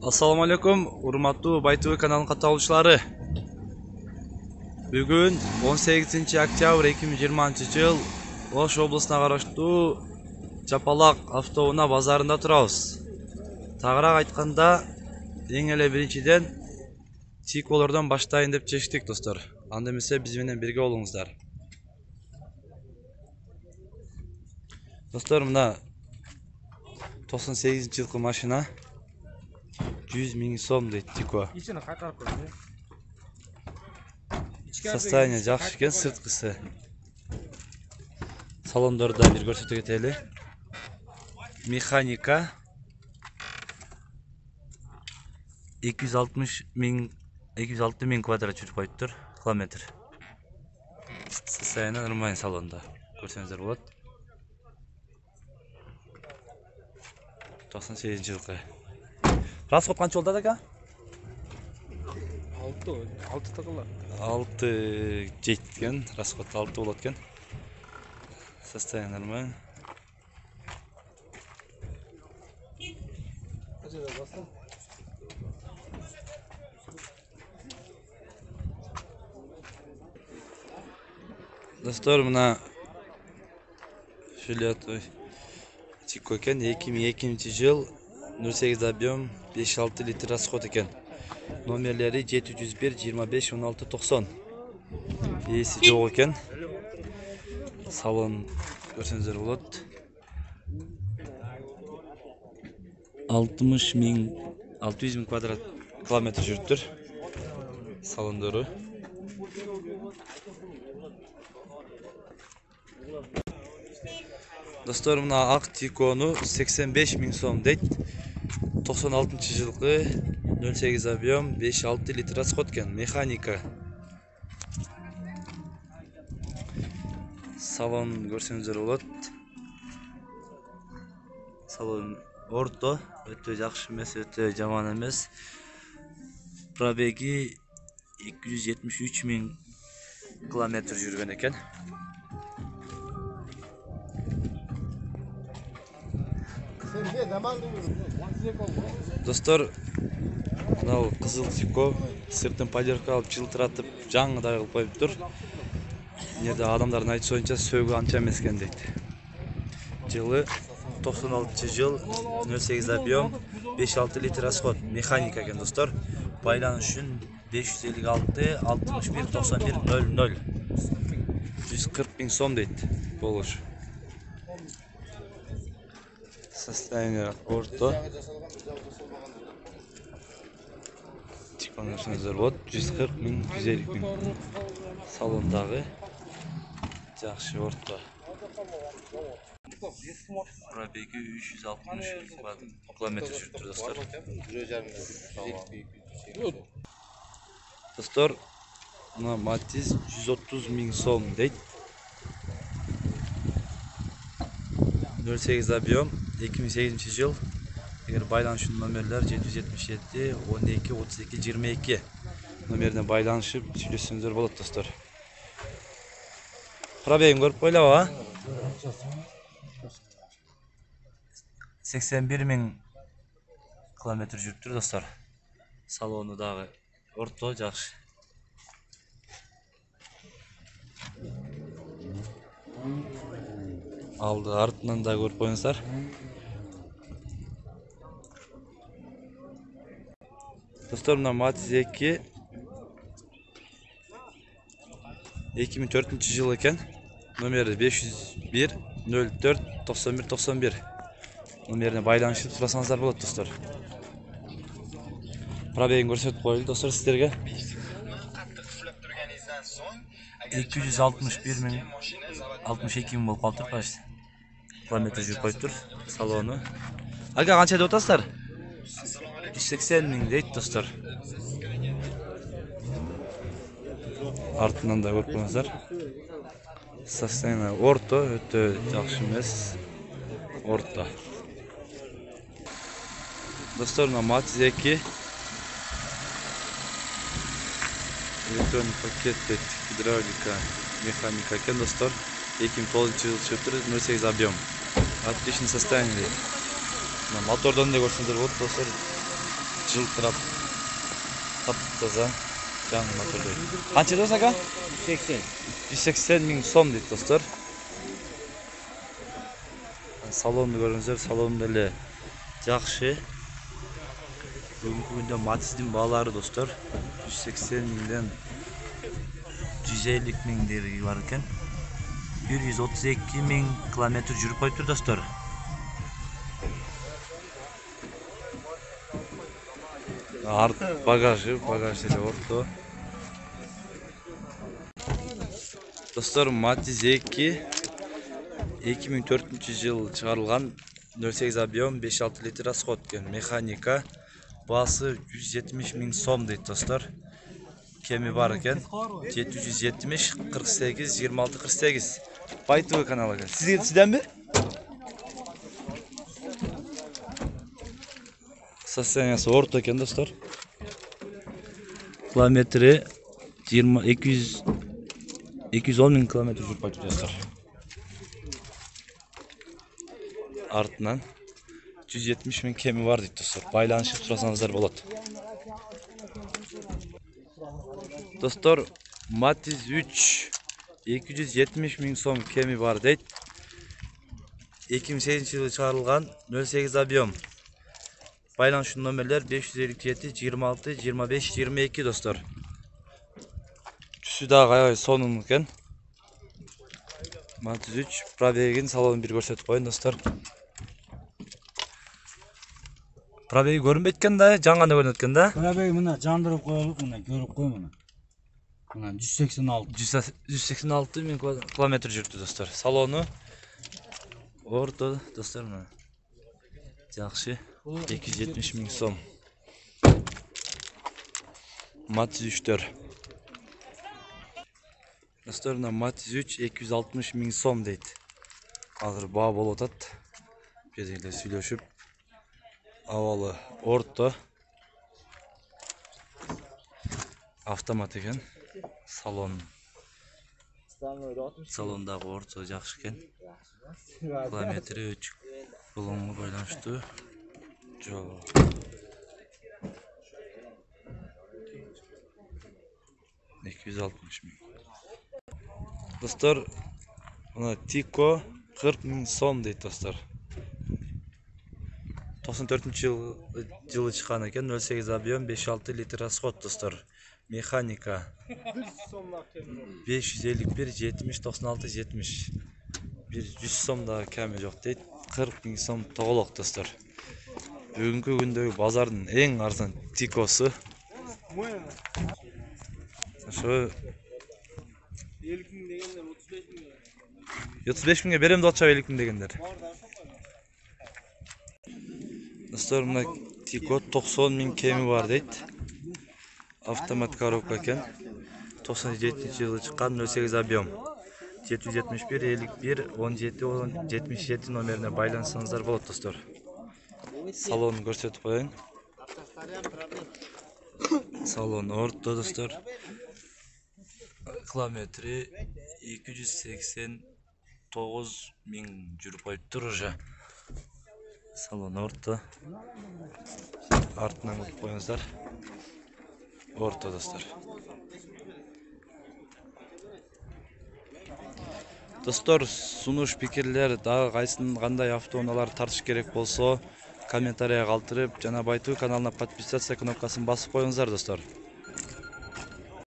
Assalamu alaikum, урматтуу Байтөбе каналынын катталуучулары. Бүгүн 18 октябрь 2020 жыл Ош облусуна караштуу Жапалак автоунаа базарында турабыз. Тагыраак айтканда, эң эле биринчиден тиколордон баштайын деп чечтик, достор. Анда эмесе биз менен бирге болуңуздар. Достор, мына 98-жылкы машина 100 000 сом дейт тико. Состояние жакшы экен, сырткысы. Салондорду да бир көрсөтө кетели. Механика 206 000 квадрат жүрүп коюптур, километр. Состояние нормальный салонда. Көрсөңүздөр болот. 98-жылкы. Расход канча болду ака? 6 тагыла. 6 жеткен, расход 6 болот экен. Состояние нормально. Достор, мына шүлөтөй тико экен, 2002 жыл, 08 объем, 5-6 литр расход экен. Номерлери 701 25 16 90. Ээси жок экен. Салон көрсөңүздөр болот. 600 000 квадрат километр жүрүптүр. Салондору. Достор, мына ак тикону 85 000 сом дейт. 96-жылкы 08 объем, 5-6 литр расход экен. Механика. Салон көрсөңүздөр болот. Салон орто, өтө жакшы эмес, өтө жаман эмес. Пробеги 273 000 километр жүргөн экен. Достор, мынау кызыл тико сыртын полировка алып жылтыратып жаңыдай кылып коюптур. Эмнеде адамдардын айтышынча сөөгү анча эмес экен дейт. Жылы 96 жыл, 08 объем, 5-6 литр расход. Механика экен, достор. Байланыш үчүн 556 61 91 00. 140 000 сом дейт болуш. Состояние орто. Тикону көрсөңүздөр болот. 140 000 150 000. Салондагы жакшы орто. Пробеги 360 километр жүрүптүр, достор. Достор, мына Матиз 130 000 сом дейт. 08 объем, 2008 жыл. Эгер байланышын номерлер 777 12 32 22 номерине байланышып сүйлөшсөңүздөр болот, достор. Пробегин көрүп койлабы, а? 81 000 километр жүрүптүр, достор. Салону дагы орто жакшы. Алды артынан да көрүп коюңуздар. Достор, мына Матиз 2 2004 жыл экен. Номери 501 04 91 91. Номерине байланышып турасаңыздар болот, достор. Пробегин көрсөтүп коелу, достор, сиздерге. 261 000 62 000 болуп калыптыр, почти. Километр жүрүп коюптур. Салону. Ага, канча деп атасыздар? 180 000 дейт, достор. Артынан да көрүп коюңуздар. Состояние орто, өтө жакшы эмес. Орто. Достор, мына Матиз 2 электроник пакет дейт, гидравлика, механика экен, достор. 2009 жыл чыптыр, 08 объем. Отличный состояние дейт. Мотордон да көрсөңүздөр болот, достор. жылтырап таптаза жаңы мотордой. Қанша дос ака? 80. 180 миң сом дейді достар. Салонды көріңіздер, салонды эле жақшы. Бүгінгі күнде Матиздин баалары достар 180 миңден 150 миңдерге бар екен. 132 миң километр жүріп қойыптыр достар. Арт багажы эле орто. Достар, Матиз 2 2004 жыл чыгарылган 08 объем 5-6 литр расход кен. Механика басы 170 миң сом дейт достар. Кеми бар екен 770 48 26 48. Байтуы каналы екен. Сізден бе? Состояниясы орто екен достар. Километрі 210 миң километр жүріп қайтып достар. Артынан 170 миң кеми бар дейді достар. Байланышып сұрасаңыздар болады. Достар, Матиз 3 270 миң сом кеми бар дейді. 2008 жылы чыгарылган 08 объем. Байланыш номерлер 557 26 25 22 достар. Түсі дағы аябай сонун екен. Матиз 3 пробегин салонун бир көрсөтүп коюн достар. Пробеги көрүнбөйт экен да, жаңганда көрүнөт экен да. Пробеги мына жандырып коелук, мына көрүп кой мына. Мына 186 миң километр жүрдү достар. Салону орто достар мына. Жакшы. 270 миң сом. Матиз 3'төр. Достар, мына Матиз 3 260 миң сом дейт. Азыр баа болуп атат. Бизилер сүйлөшүп. Авалы орто. Автомат экен. Салондагы орто жакшы экен. Километри өчүк. Булуңга байланыштуу. Жок. Достар, мына Тико 40 миң сом дейт достар. 94-жылы чыккан экен, 08 объем 5-6 литр расход достар. Механика 551 70 96 70. 100 сомдагы кеми жок дейт. 40 миң сом тоголок достар. Бүгүнкү күндөгү базардын эң арзан Тикосу. Ошо 50 миң дегендер 35 миң. 35 миңге берем деп атча 50 миң дегендер. Достар, мына Тико 90 миң кеми бар дейт. Автомат коробка экен. 97-жылы чыккан 08 объем. 771 51 17 77 номерине байлансаңыздар болот достар. Салон көрсөтүп коеюн. Салон орто достар. Километри 289 миң жүрүп коюптур уже. Салон орто. Артынан көрүп коюңуздар. Орто достар. Достар, сунуш пикирлер дагы кайсын кандай автоунаалар тартыш керек болсо, комментария калтырып, жана Байтуу каналына подписаться кнопкасын басып коюңуздар достар.